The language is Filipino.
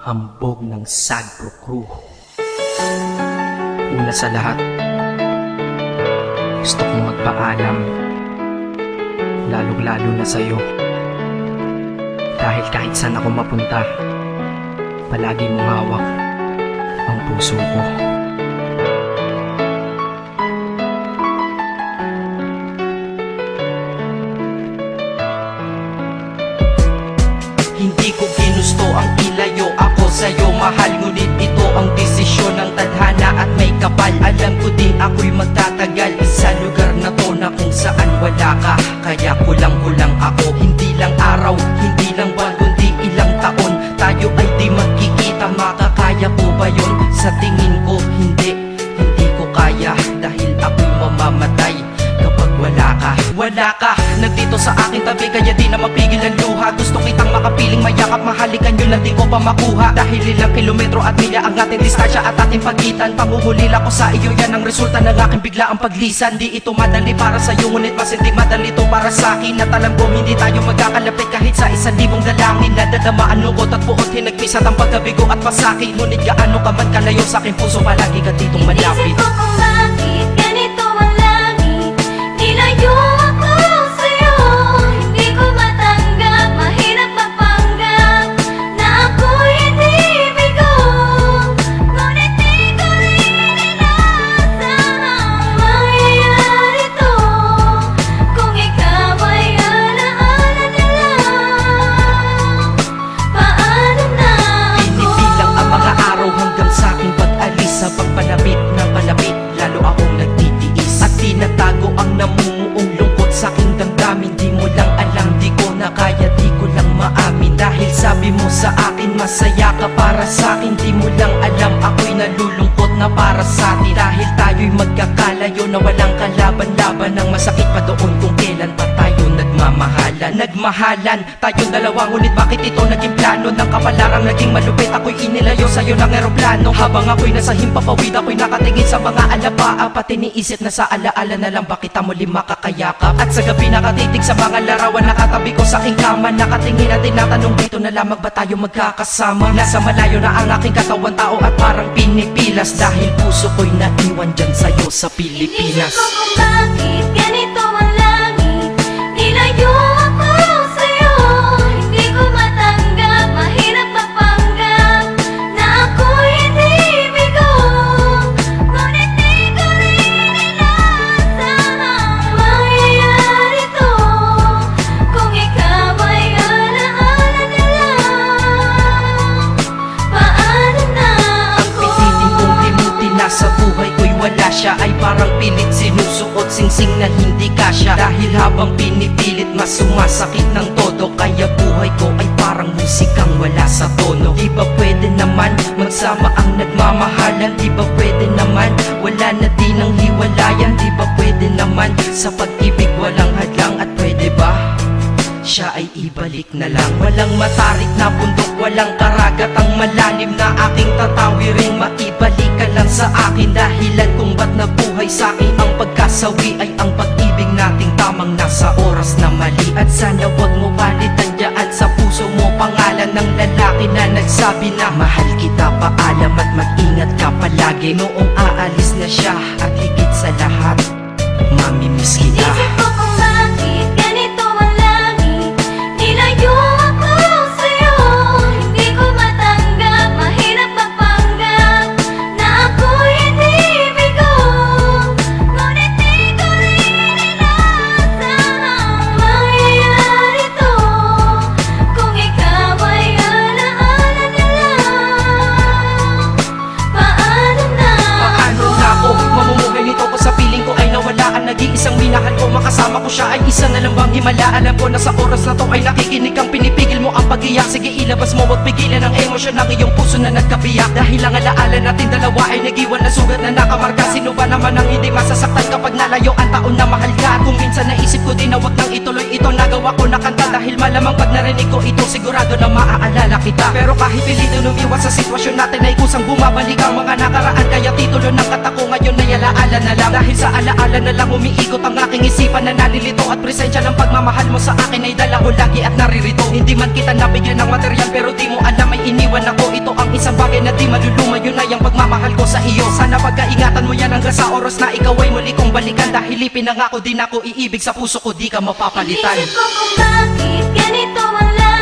hambog ng Sagpro Crew. Una sa lahat, gusto kong magpaalam, lalong-lalo na sa'yo. Dahil kahit saan ako mapunta, palagi mong hawak ang puso ko. Hindi ko ginusto ang ilayo ako sa'yo, mahal. Ngunit ito ang desisyon ng tadhana at may kapal. Alam ko di ako'y magtatagal sa lugar na to na kung saan wala ka. Kaya kulang-kulang ako, hindi lang araw, hindi lang buwan, kundi ilang taon. Tayo ay di magkikita, makakaya ko ba yun? Sa tingin ko hindi ko kaya. Dahil ako'y mamamatay kapag wala ka. Wala ka, nandito sa aking tabi, kaya di na mapigil ang luha. Gusto kitang makapiling, mayakap, mahalikan yun lang di ko pa makuha. Dahil ilang kilometro at milya ang ating distansya at ating pagitan. Pangungulila ko sa iyo, yan ang resulta ng aking biglaang paglisan. Di ito madali para sa'yo, ngunit mas hindi madali to para sa'kin. At alam ko hindi tayo magkakalapit kahit sa 1,000 dalangin. Nadadama ang lungkot at buot, hinagpisat ang pagkabigo at pasakit. Ngunit gaano ka man kalayo sa aking puso, palagi ka ditong malapit. Inisip ko kung bakit ganito ang langit. Nilayo ako sa'yo, hindi ko matanggap. Mahirap mapanggap na ako'y hindi bigo. Ngunit di ko rin inaasahang mangyayari to. Kung ikaw ay alaala na lang, paano na ako? Pinipilang ang mga araw hanggang sa aking pag-alis. Sa pagpalapit na palapit, lalo akong nagtitiis. At tinatago ang namumuong lungkot sa aking damdamin. Di mo lang alam, di ko na kaya, di ko lang maamin. Dahil sabi mo sa akin, masaya ka para sa akin. Di mo lang alam, ako'y nalulungkot na para sa atin. Dahil tayo'y magkakalayo na walang kalaban-laban. Ang masakit pa doon kung kailan pa tayo nagmamahalan. Nagmahalan tayong dalawa, ngunit bakit ito naging plano? Ng kapalarang naging malupit, ako'y inilayo sa'yo ng eroplano. Habang ako'y nasa himpapawid, ako'y nakatingin sa mga alapaa. Pati niisip na sa alaala na lang ba kita muli makakayakap. At sa gabi nakatitig sa mga larawan, nakatabi ko sa aking kama. Nakatingin at tinatanong, dito na lamang ba tayo magkakasama? Nasa malayo na ang aking katawan, tao at parang pinipilas. Dahil puso ko'y naiwan dyan sa'yo sa Pilipinas. Inisip ko kung bakit ganito ang langit. Nilayo ako sa'yo, hindi ko matanggap. Mahirap mapanggap na ako'y hindi bigo. Ngunit di ko rin inaasahang mangyayari to. Kung ikaw ay alaala na lang, paano na Ang ako? pilitin kong limutin na sa buhay ko'y wala siya, ay parang pilit sinusuot, singsing na hindi kasya. Dahil habang pinipilit, mas sumasakit ng todo. Kaya buhay ko ay parang musikang wala sa tono. Di ba pwede naman magsama ang nagmamahalan? Di ba pwede naman wala na din ang hiwalayan? Di ba pwede naman sa pag-ibig walang hadlang? At pwede ba siya ay ibalik na lang? Walang matarik na bundok, walang karagat ang malalim na aking tatawiring. Maibalik ka lang sa akin, dahilan kung ba't nabuhay sa akin ang pagkasawi ay ang pag-ibig nating tamang nasa oras na mali. At sana wag mo palitan dyan sa puso mo pangalan ng lalaki na nagsabi na mahal kita, paalam at mag-ingat ka palagi. Noong aalis na siya at higit sa lahat, mamimiss kita. Inisip ko kung bakit ganito ang langit. Nilayo ako sa'yo, hindi ko matanggap. Mahirap mapanggap na ako'y hindi bigo. Ngunit di ko rin inaasahang mangyayari to. Kung ikaw ay alaala na lang, paano na Paano na ako mamumuhay nito ko sa piling ko ay nawala ang nag-iisang minahal ko? Makasama ko siya ay isa na lang bang himala? Alam ko na sa oras na to ay nakikinig kang pinipigil mo ang pag-iyak. Sige ilabas mo, wag pigilan ang emosyon ng iyong puso na nagkabiyak. Dahil ang alaala natin dalawa ay nag-iwan na sugat na nakamarka. Sino ba naman ang hindi masasaktan kapag nalayo ang taon na mahal ka? Kung minsan naisip ko din na wag nang ituloy ito, nagawa ko na kanta. Dahil malamang pag narinig ko ito, sigurado na maaalala kita. Pero kahit pilitin umiwas sa sitwasyon natin ay kusang bumabalik ang mga nakaraan. Kaya titulo ng kata ko ngayon ay alaala na lang. Dahil sa alaala na lang umiikot ang aking isipan na nalilito. At presensya ng pagmamahal mo sa akin ay dala ko lagi at naririto. Hindi man kita nabigyan ng material yan pero di mo alam ay iniwan ako. Ito ang isang bagay na di maluluma, yun ay ang pagmamahal ko sa iyo. Sana pagkaingatan mo yan hanggang sa oras na ikaw ay muli kong balikan. Dahil ipinangako din ako iibig sa puso ko, di ka mapapalitan. Inisip ko kung bakit ganito ang lahat.